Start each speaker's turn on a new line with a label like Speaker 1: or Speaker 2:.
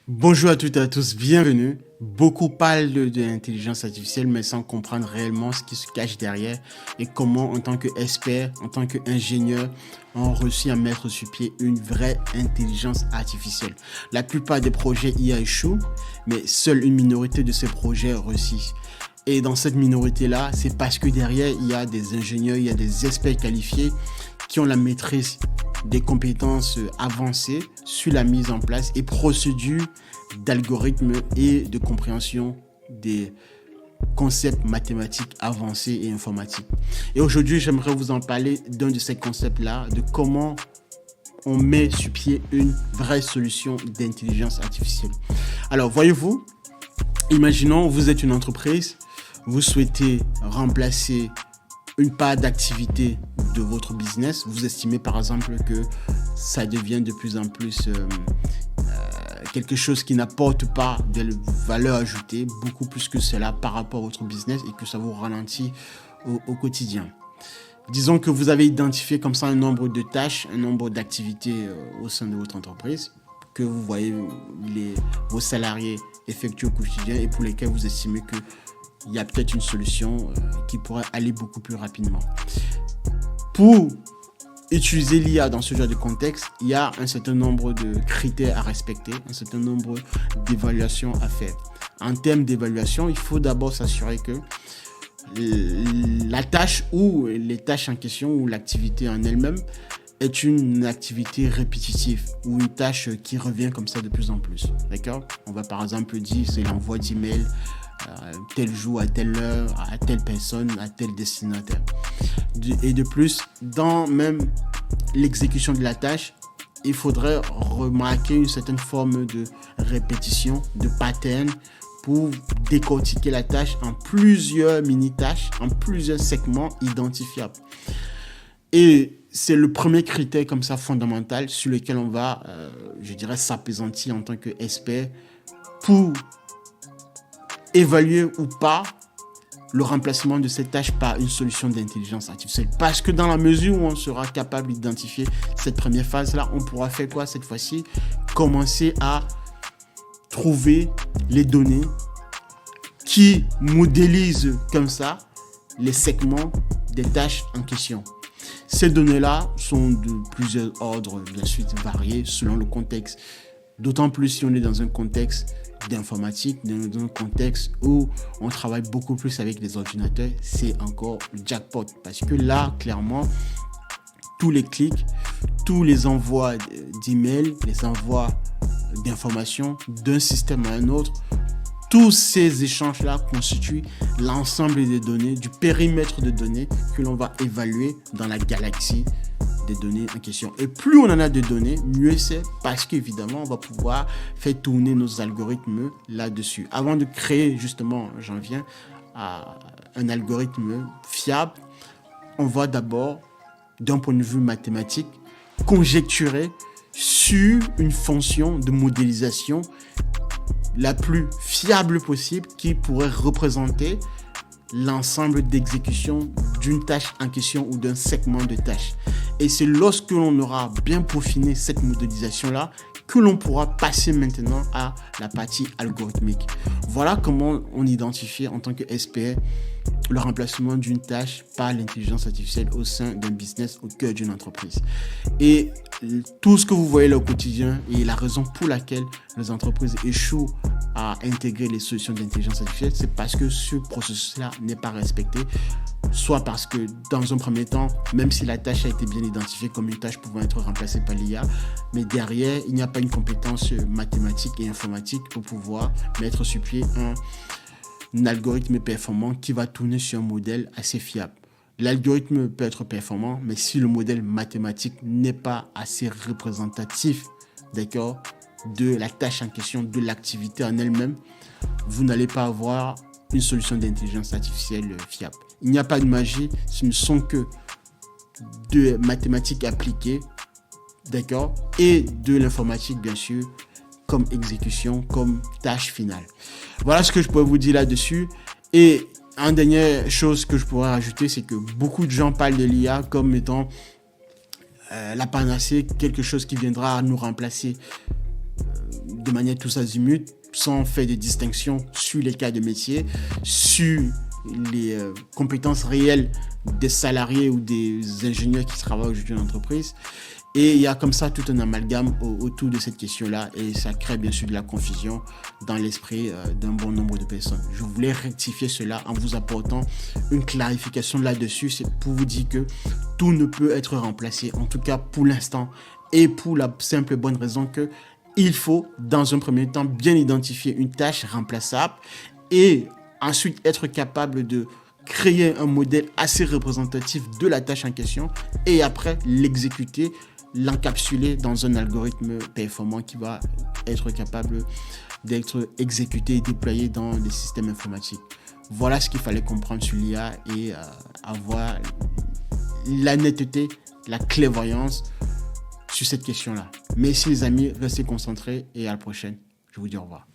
Speaker 1: Bonjour à toutes et à tous, bienvenue. Beaucoup parlent de l'intelligence artificielle, mais sans comprendre réellement ce qui se cache derrière et comment, en tant qu'expert, en tant qu'ingénieur, on réussit à mettre sur pied une vraie intelligence artificielle. La plupart des projets IA échouent, mais seule une minorité de ces projets réussissent. Et dans cette minorité-là, c'est parce que derrière, il y a des ingénieurs, il y a des experts qualifiés qui ont la maîtrise des compétences avancées sur la mise en place et procédures d'algorithmes et de compréhension des concepts mathématiques avancés et informatiques. Et aujourd'hui, j'aimerais vous en parler d'un de ces concepts-là, de comment on met sur pied une vraie solution d'intelligence artificielle. Alors, voyez-vous, imaginons, vous êtes une entreprise, vous souhaitez remplacer une part d'activité de votre business. Vous estimez par exemple que ça devient de plus en plus quelque chose qui n'apporte pas de valeur ajoutée, beaucoup plus que cela par rapport à votre business et que ça vous ralentit au quotidien. Disons que vous avez identifié comme ça un nombre de tâches, un nombre d'activités au sein de votre entreprise que vous voyez vos salariés effectuer au quotidien et pour lesquels vous estimez que il y a peut-être une solution qui pourrait aller beaucoup plus rapidement. Pour utiliser l'IA dans ce genre de contexte, il y a un certain nombre de critères à respecter, un certain nombre d'évaluations à faire. En termes d'évaluation, il faut d'abord s'assurer que la tâche ou les tâches en question ou l'activité en elle-même est une activité répétitive ou une tâche qui revient comme ça de plus en plus. D'accord ? On va par exemple dire c'est l'envoi d'email tel jour, à telle heure, à telle personne, à tel destinataire. Et de plus, dans même l'exécution de la tâche, il faudrait remarquer une certaine forme de répétition, de pattern pour décortiquer la tâche en plusieurs mini-tâches, en plusieurs segments identifiables. Et c'est le premier critère comme ça fondamental sur lequel on va, je dirais, s'apaisantir en tant qu'expert pour évaluer ou pas le remplacement de cette tâche par une solution d'intelligence artificielle. Parce que dans la mesure où on sera capable d'identifier cette première phase-là, on pourra faire quoi cette fois-ci? Commencer à trouver les données qui modélisent comme ça les segments des tâches en question. Ces données-là sont de plusieurs ordres, bien sûr, variés selon le contexte. D'autant plus si on est dans un contexte d'informatique, dans un contexte où on travaille beaucoup plus avec les ordinateurs, c'est encore le jackpot. Parce que là, clairement, tous les clics, tous les envois d'emails, les envois d'informations d'un système à un autre, tous ces échanges-là constituent l'ensemble des données, du périmètre de données que l'on va évaluer dans la galaxie des données en question. Et plus on en a de données, mieux c'est parce qu'évidemment, on va pouvoir faire tourner nos algorithmes là-dessus. Avant de créer, justement, j'en viens à un algorithme fiable, on va d'abord, d'un point de vue mathématique, conjecturer sur une fonction de modélisation la plus fiable possible qui pourrait représenter l'ensemble d'exécution d'une tâche en question ou d'un segment de tâche. Et c'est lorsque l'on aura bien peaufiné cette modélisation-là que l'on pourra passer maintenant à la partie algorithmique. Voilà comment on identifie en tant qu'expert le remplacement d'une tâche par l'intelligence artificielle au sein d'un business au cœur d'une entreprise. Et tout ce que vous voyez là au quotidien et la raison pour laquelle les entreprises échouent à intégrer les solutions d'intelligence artificielle, c'est parce que ce processus-là n'est pas respecté, soit parce que dans un premier temps, même si la tâche a été bien identifiée comme une tâche pouvant être remplacée par l'IA, mais derrière, il n'y a pas une compétence mathématique et informatique pour pouvoir mettre sur pied un algorithme performant qui va tourner sur un modèle assez fiable. L'algorithme peut être performant, mais si le modèle mathématique n'est pas assez représentatif, d'accord, de la tâche en question, de l'activité en elle-même, vous n'allez pas avoir une solution d'intelligence artificielle fiable. Il n'y a pas de magie, ce ne sont que de mathématiques appliquées, d'accord, et de l'informatique, bien sûr, comme exécution, comme tâche finale. Voilà ce que je pourrais vous dire là-dessus. Et une dernière chose que je pourrais rajouter, c'est que beaucoup de gens parlent de l'IA comme étant la panacée, quelque chose qui viendra nous remplacer de manière tous azimuts, sans faire de distinction sur les cas de métier, sur les compétences réelles des salariés ou des ingénieurs qui travaillent aujourd'hui en entreprise. Et il y a comme ça tout un amalgame autour de cette question-là et ça crée bien sûr de la confusion dans l'esprit d'un bon nombre de personnes. Je voulais rectifier cela en vous apportant une clarification là-dessus. C'est pour vous dire que tout ne peut être remplacé, en tout cas pour l'instant, et pour la simple et bonne raison que il faut, dans un premier temps, bien identifier une tâche remplaçable et ensuite être capable de créer un modèle assez représentatif de la tâche en question et après l'exécuter, l'encapsuler dans un algorithme performant qui va être capable d'être exécuté et déployé dans les systèmes informatiques. Voilà ce qu'il fallait comprendre sur l'IA et avoir la netteté, la clairvoyance sur cette question-là. Merci les amis, restez concentrés et à la prochaine. Je vous dis au revoir.